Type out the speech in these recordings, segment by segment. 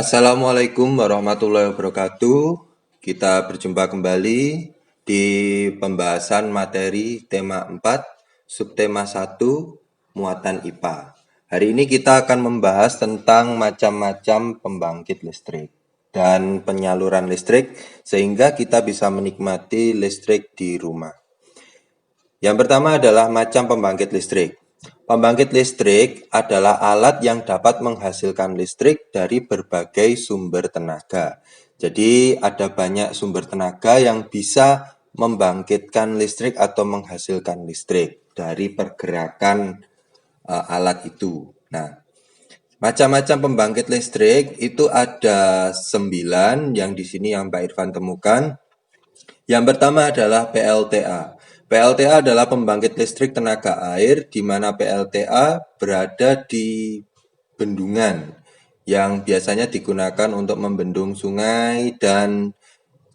Assalamualaikum warahmatullahi wabarakatuh. Kita berjumpa kembali di pembahasan materi tema 4, subtema 1, muatan IPA. Hari ini kita akan membahas tentang macam-macam pembangkit listrik dan penyaluran listrik sehingga kita bisa menikmati listrik di rumah. Yang pertama adalah macam pembangkit listrik. Pembangkit listrik adalah alat yang dapat menghasilkan listrik dari berbagai sumber tenaga. Jadi ada banyak sumber tenaga yang bisa membangkitkan listrik atau menghasilkan listrik dari pergerakan alat itu. Nah, macam-macam pembangkit listrik itu ada 9 yang di sini yang Pak Irfan temukan. Yang pertama adalah PLTA. PLTA adalah pembangkit listrik tenaga air, di mana PLTA berada di bendungan yang biasanya digunakan untuk membendung sungai dan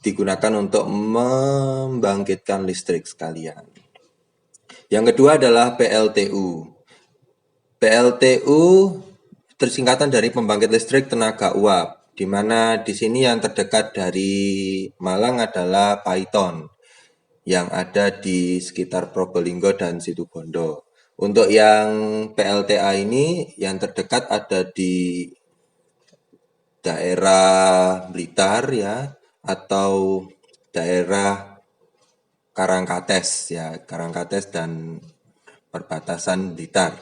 digunakan untuk membangkitkan listrik sekalian. Yang kedua adalah PLTU. PLTU tersingkatan dari pembangkit listrik tenaga uap, di mana di sini yang terdekat dari Malang adalah Paiton yang ada di sekitar Probolinggo dan Situbondo. Untuk yang PLTA ini yang terdekat ada di daerah Blitar ya, atau daerah Karangkates ya, Karangkates dan perbatasan Blitar.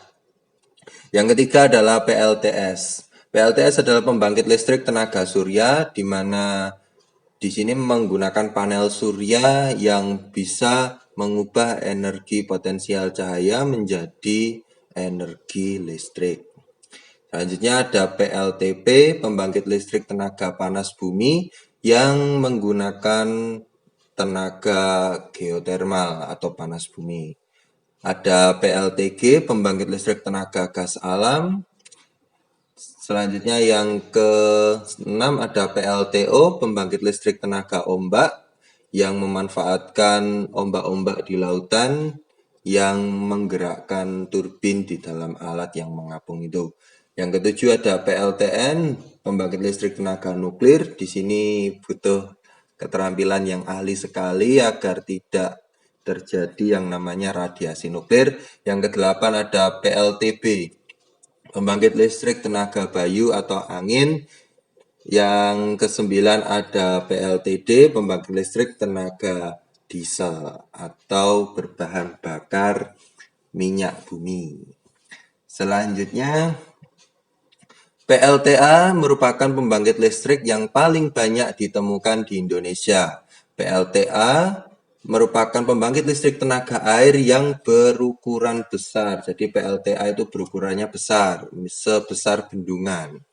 Yang ketiga adalah PLTS. PLTS adalah pembangkit listrik tenaga surya di mana di sini menggunakan panel surya yang bisa mengubah energi potensial cahaya menjadi energi listrik. Selanjutnya ada PLTP, pembangkit listrik tenaga panas bumi yang menggunakan tenaga geotermal atau panas bumi. Ada PLTG, pembangkit listrik tenaga gas alam. Selanjutnya yang ke-6 ada PLTO, pembangkit listrik tenaga ombak yang memanfaatkan ombak-ombak di lautan yang menggerakkan turbin di dalam alat yang mengapung itu. Yang ketujuh ada PLTN, pembangkit listrik tenaga nuklir. Di sini butuh keterampilan yang ahli sekali agar tidak terjadi yang namanya radiasi nuklir. Yang ke-8 ada PLTB, pembangkit listrik tenaga bayu atau angin. Yang ke-9 ada PLTD, pembangkit listrik tenaga diesel atau berbahan bakar minyak bumi. Selanjutnya, PLTA merupakan pembangkit listrik yang paling banyak ditemukan di Indonesia. PLTA merupakan pembangkit listrik tenaga air yang berukuran besar. Jadi PLTA itu berukurannya besar, sebesar bendungan.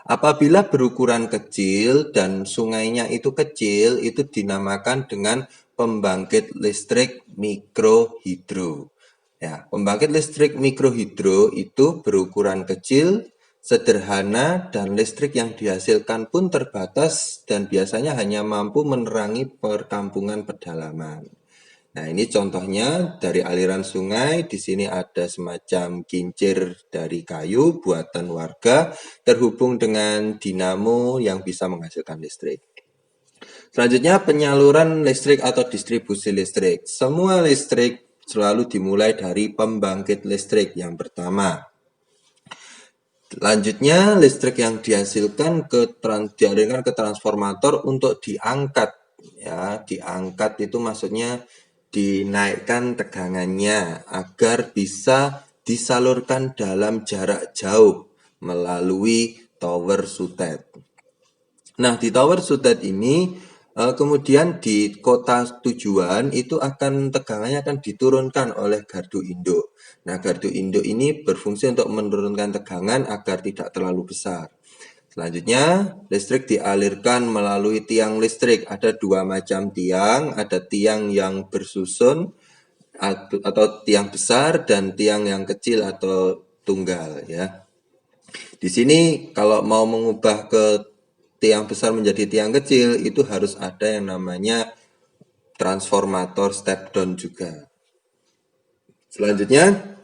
Apabila berukuran kecil dan sungainya itu kecil, itu dinamakan dengan pembangkit listrik mikrohidro. Ya, pembangkit listrik mikrohidro itu berukuran kecil, sederhana, dan listrik yang dihasilkan pun terbatas dan biasanya hanya mampu menerangi perkampungan pedalaman. Nah, ini contohnya dari aliran sungai. Di sini ada semacam kincir dari kayu buatan warga terhubung dengan dinamo yang bisa menghasilkan listrik. Selanjutnya penyaluran listrik atau distribusi listrik. Semua listrik selalu dimulai dari pembangkit listrik yang pertama. Selanjutnya listrik yang dihasilkan dialirkan ke transformator untuk diangkat. Ya, diangkat itu maksudnya dinaikkan tegangannya agar bisa disalurkan dalam jarak jauh melalui tower sutet. Nah, di tower sutet ini kemudian di kota tujuan itu tegangannya akan diturunkan oleh gardu induk. Nah, gardu induk ini berfungsi untuk menurunkan tegangan agar tidak terlalu besar. Selanjutnya, listrik dialirkan melalui tiang listrik. Ada dua macam tiang, ada tiang yang bersusun atau tiang besar dan tiang yang kecil atau tunggal ya. Di sini kalau mau mengubah ke tiang besar menjadi tiang kecil itu harus ada yang namanya transformator step down juga. Selanjutnya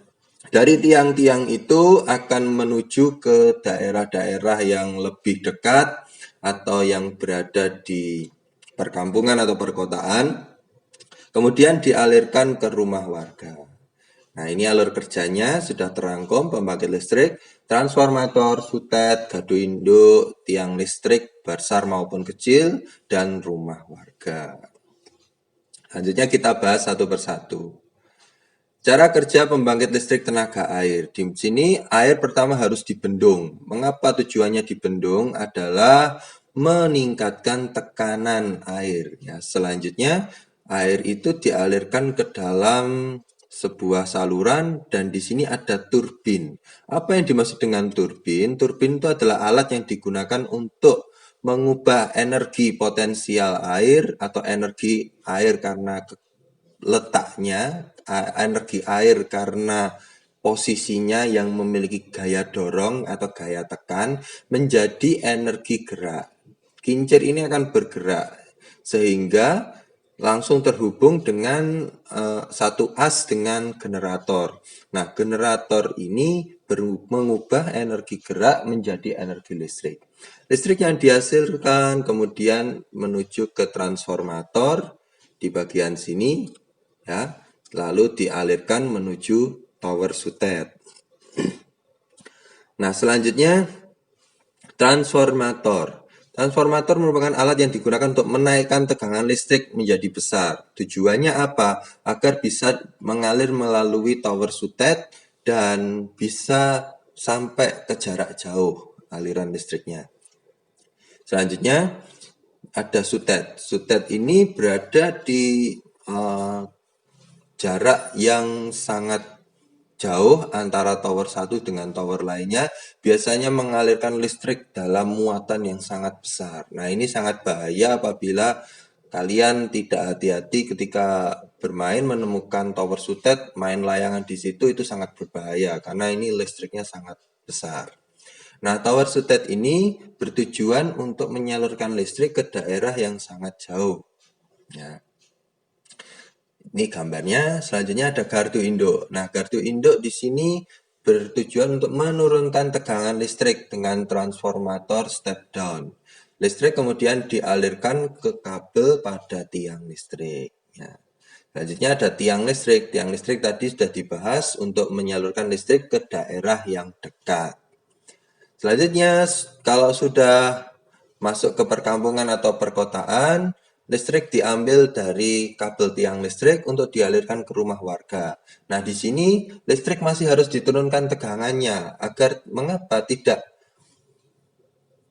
Dari tiang-tiang itu akan menuju ke daerah-daerah yang lebih dekat atau yang berada di perkampungan atau perkotaan, kemudian dialirkan ke rumah warga. Nah, ini alur kerjanya sudah terangkum: pembangkit listrik, transformator, sutet, gardu induk, tiang listrik besar maupun kecil, dan rumah warga. Selanjutnya kita bahas satu persatu. Cara kerja pembangkit listrik tenaga air. Di sini air pertama harus dibendung. Mengapa tujuannya dibendung? Adalah meningkatkan tekanan air. Ya, selanjutnya air itu dialirkan ke dalam sebuah saluran dan di sini ada turbin. Apa yang dimaksud dengan turbin? Turbin itu adalah alat yang digunakan untuk mengubah energi potensial air atau energi air karena letaknya, energi air karena posisinya yang memiliki gaya dorong atau gaya tekan menjadi energi gerak. Kincir ini akan bergerak sehingga langsung terhubung dengan satu as dengan generator. Nah, generator ini mengubah energi gerak menjadi energi listrik. Listrik yang dihasilkan kemudian menuju ke transformator di bagian sini, ya, lalu dialirkan menuju tower sutet. Nah, selanjutnya transformator. Transformator merupakan alat yang digunakan untuk menaikkan tegangan listrik menjadi besar. Tujuannya apa? Agar bisa mengalir melalui tower sutet dan bisa sampai ke jarak jauh aliran listriknya. Selanjutnya ada sutet. Sutet ini berada di jarak yang sangat jauh antara tower satu dengan tower lainnya, biasanya mengalirkan listrik dalam muatan yang sangat besar. Nah, ini sangat bahaya apabila kalian tidak hati-hati ketika bermain menemukan tower sutet, main layangan di situ, itu sangat berbahaya karena ini listriknya sangat besar. Nah, tower sutet ini bertujuan untuk menyalurkan listrik ke daerah yang sangat jauh. Ya. Ini gambarnya. Selanjutnya ada gardu induk. Nah, gardu induk di sini bertujuan untuk menurunkan tegangan listrik dengan transformator step down. Listrik kemudian dialirkan ke kabel pada tiang listrik. Ya. Selanjutnya ada tiang listrik. Tiang listrik tadi sudah dibahas untuk menyalurkan listrik ke daerah yang dekat. Selanjutnya, kalau sudah masuk ke perkampungan atau perkotaan, listrik diambil dari kabel tiang listrik untuk dialirkan ke rumah warga. Nah, di sini listrik masih harus diturunkan tegangannya agar mengapa tidak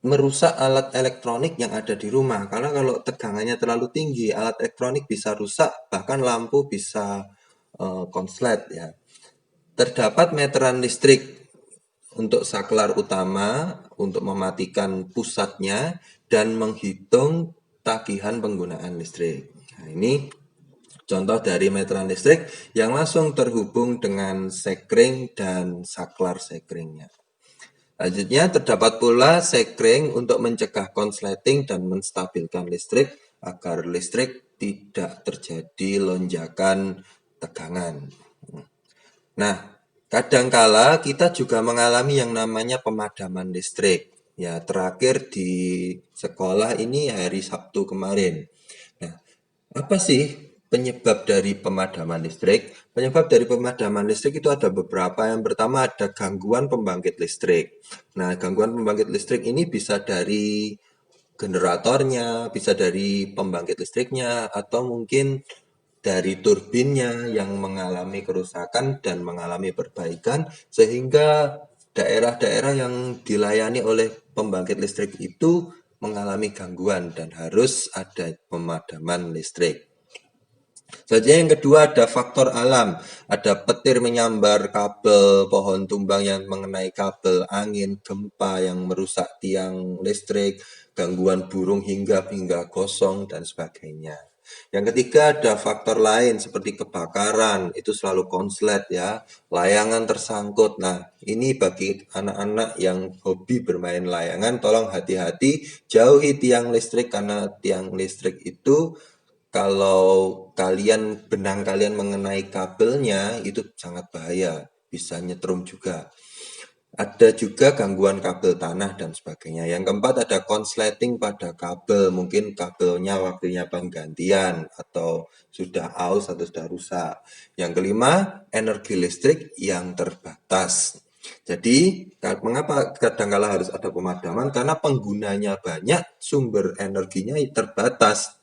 merusak alat elektronik yang ada di rumah. Karena kalau tegangannya terlalu tinggi, alat elektronik bisa rusak, bahkan lampu bisa konslet ya. Terdapat meteran listrik untuk saklar utama untuk mematikan pusatnya dan menghitung tagihan penggunaan listrik. Nah, ini contoh dari meteran listrik yang langsung terhubung dengan sekring dan saklar sekringnya. Selanjutnya terdapat pula sekring untuk mencegah konsleting dan menstabilkan listrik agar listrik tidak terjadi lonjakan tegangan. Nah, kadangkala kita juga mengalami yang namanya pemadaman listrik. Ya, terakhir di sekolah ini hari Sabtu kemarin. Nah, apa sih penyebab dari pemadaman listrik? Penyebab dari pemadaman listrik itu ada beberapa. Yang pertama ada gangguan pembangkit listrik. Nah, gangguan pembangkit listrik ini bisa dari generatornya, bisa dari pembangkit listriknya, atau mungkin dari turbinnya yang mengalami kerusakan dan mengalami perbaikan sehingga daerah-daerah yang dilayani oleh pembangkit listrik itu mengalami gangguan dan harus ada pemadaman listrik. Selanjutnya yang kedua ada faktor alam, ada petir menyambar kabel, pohon tumbang yang mengenai kabel, angin, gempa yang merusak tiang listrik, gangguan burung hinggap hingga gosong dan sebagainya. Yang ketiga ada faktor lain seperti kebakaran, itu selalu konslet ya, layangan tersangkut. Nah, ini bagi anak-anak yang hobi bermain layangan, tolong hati-hati, jauhi tiang listrik karena tiang listrik itu kalau benang kalian mengenai kabelnya itu sangat bahaya. bisa nyetrum juga. Ada juga gangguan kabel tanah dan sebagainya. Yang keempat ada konsleting pada kabel, mungkin kabelnya waktunya penggantian atau sudah aus atau sudah rusak. Yang kelima, energi listrik yang terbatas. Jadi, mengapa kadangkala harus ada pemadaman? Karena penggunanya banyak, sumber energinya terbatas.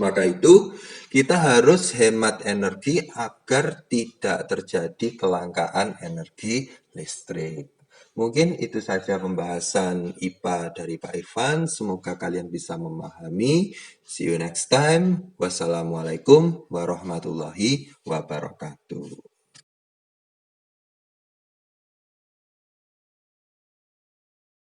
Maka itu kita harus hemat energi agar tidak terjadi kelangkaan energi listrik. Mungkin itu saja pembahasan IPA dari Pak Irfan. Semoga kalian bisa memahami. See you next time. Wassalamualaikum warahmatullahi wabarakatuh.